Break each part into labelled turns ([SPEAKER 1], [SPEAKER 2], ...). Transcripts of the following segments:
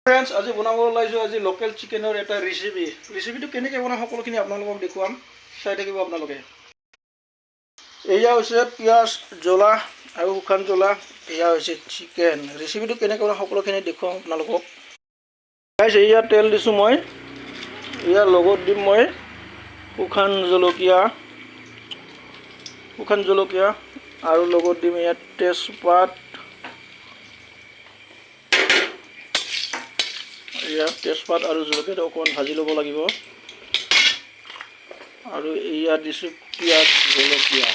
[SPEAKER 1] Friends, আজি বনাব ওলাইছোঁ আজি লোকেল চিকেনৰ এটা ৰেচিপিটো কেনেকৈ বনাম সকলোখিনি আপোনালোকক দেখুৱাম, চাই থাকিব আপোনালোকে। এয়া হৈছে পিঁয়াজ, জ্বলা আৰু শুকান জ্বলা। এয়া হৈছে চিকেন। ৰেচিপিটো কেনেকৈ বনাম সকলোখিনি দেখুৱাম আপোনালোকক। গাইছ, এয়া তেল দিছোঁ মই, ইয়াৰ লগত দিম মই শুকান জলকীয়া আৰু লগত দিম ইয়াত তেজপাত। ইয়াত তেজপাত আৰু জলকীয়াটো অকণমান ভাজি ল'ব লাগিব। আৰু ইয়াত দিছোঁ পিঁয়াজ, জলকীয়া।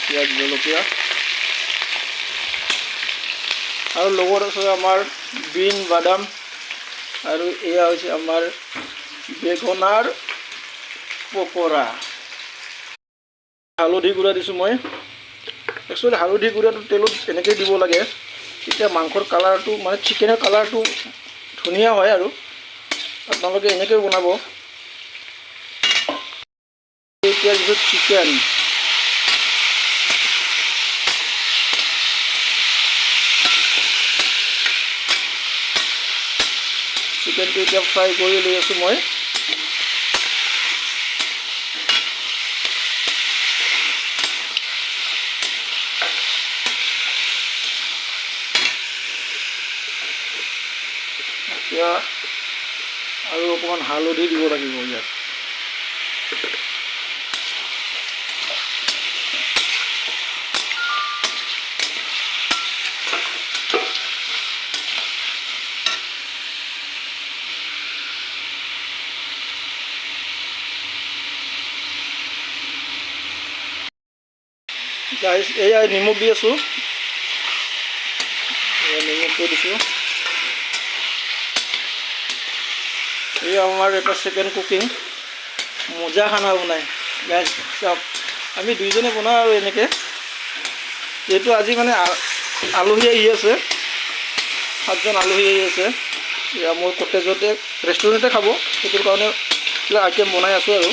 [SPEAKER 1] পিঁয়াজ, জলকীয়া আৰু লগত আছে আমাৰ বিন, বাদাম আৰু এয়া হৈছে আমাৰ বেগুনৰ পকৰা। হালধি গুড়া দিছোঁ মই। একচুৱেলি হালধি গুড়াটো তেলত এনেকৈ দিব লাগে, তেতিয়া মাংসৰ কালাৰটো মানে চিকেনৰ কালাৰটো ধুনীয়া হয়। আৰু আপোনালোকে এনেকৈ বনাব। এতিয়া দিছোঁ চিকেন। চিকেনটো এতিয়া ফ্ৰাই কৰি লৈ আছোঁ মই। এতিয়া আৰু অকণমান হালধি দিব লাগিব ইয়াত। গাইছ, এয়া নিমখ দি আছোঁ। নিমখটো দিছোঁ। এই আমাৰ এটা ছেকেণ্ড কুকিং, মজা খানা বনাই। গাইছ চাওক, আমি দুইজনে বনাওঁ আৰু এনেকৈ। যিহেতু আজি মানে আলহী আহি আছে, 7জন আলহী আহি আছে। এয়া মোৰ কটেজতে ৰেষ্টুৰেণ্টতে খাব, সেইটোৰ কাৰণে আইটেম বনাই আছোঁ। আৰু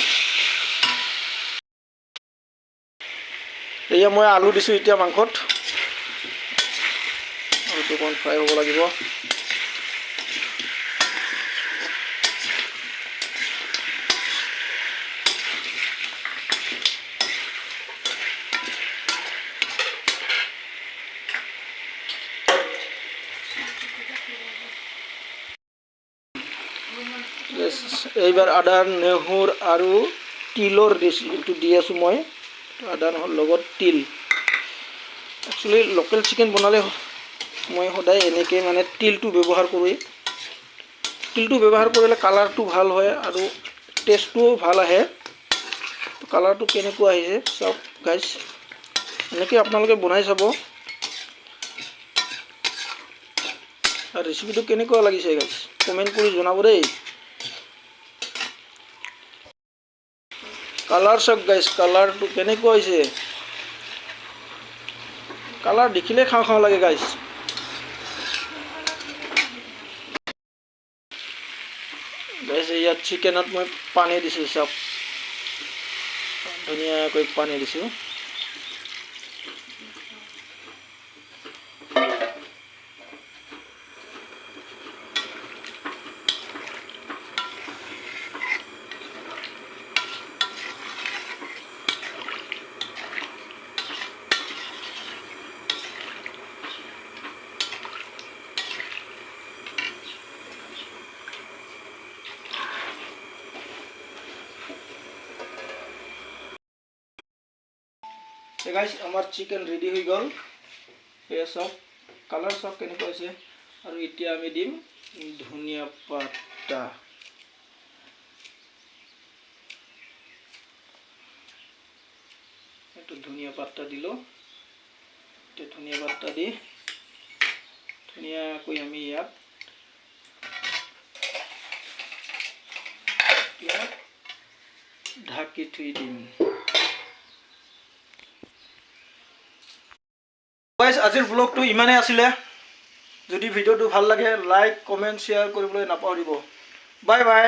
[SPEAKER 1] এয়া মই আলু দিছোঁ এতিয়া মাংসত। আলুটো অকণমান ফ্ৰাই হ'ব লাগিব। এইবাৰ আদা, নহৰু আৰু তিলৰ এইটো দি আছোঁ মই। আদা, নহৰুৰ লগত তিল। একচুৱেলি লোকেল চিকেন বনালে মই সদায় এনেকৈ মানে তিলটো ব্যৱহাৰ কৰোঁ। তিলটো ব্যৱহাৰ কৰিলে কালাৰটো ভাল হয় আৰু টেষ্টটোও ভাল আহে। কালাৰটো কেনেকুৱা আহিছে চাওক গাইছ, এনেকৈ আপোনালোকে বনাই চাব। আৰু ৰেচিপিটো কেনেকুৱা লাগিছে গাইছ, কমেণ্ট কৰি জনাব দেই। কালাৰ চাওক গাইছ, কালাৰটো কেনেকুৱা হৈছে। কালাৰ দেখিলে খাওঁ খাওঁ লাগে গাইছ। গাইছ, ইয়াত চিকেনত মই পানী দিছোঁ চাওক, ধুনীয়াকৈ পানী দিছোঁ। গাইছ, আমাৰ চিকেন ৰেডি হৈ গ'ল। এয়া চাওক, কালাৰ চাওক কেনেকুৱা হৈছে। আৰু এতিয়া আমি দিম ধনিয়া পাতা। এইটো ধনিয়া পাতা দিলোঁ। এতিয়া ধনিয়া পাতা দি ধুনীয়াকৈ আমি ইয়াত ঢাকি থৈ দিম। গাইছ, আজিৰ ব্লগটো ইমানেই আছিলে। যদি ভিডিঅ'টো ভাল লাগে লাইক, কমেণ্ট, শ্বেয়াৰ কৰিবলৈ নাপাহৰিব। Bye bye.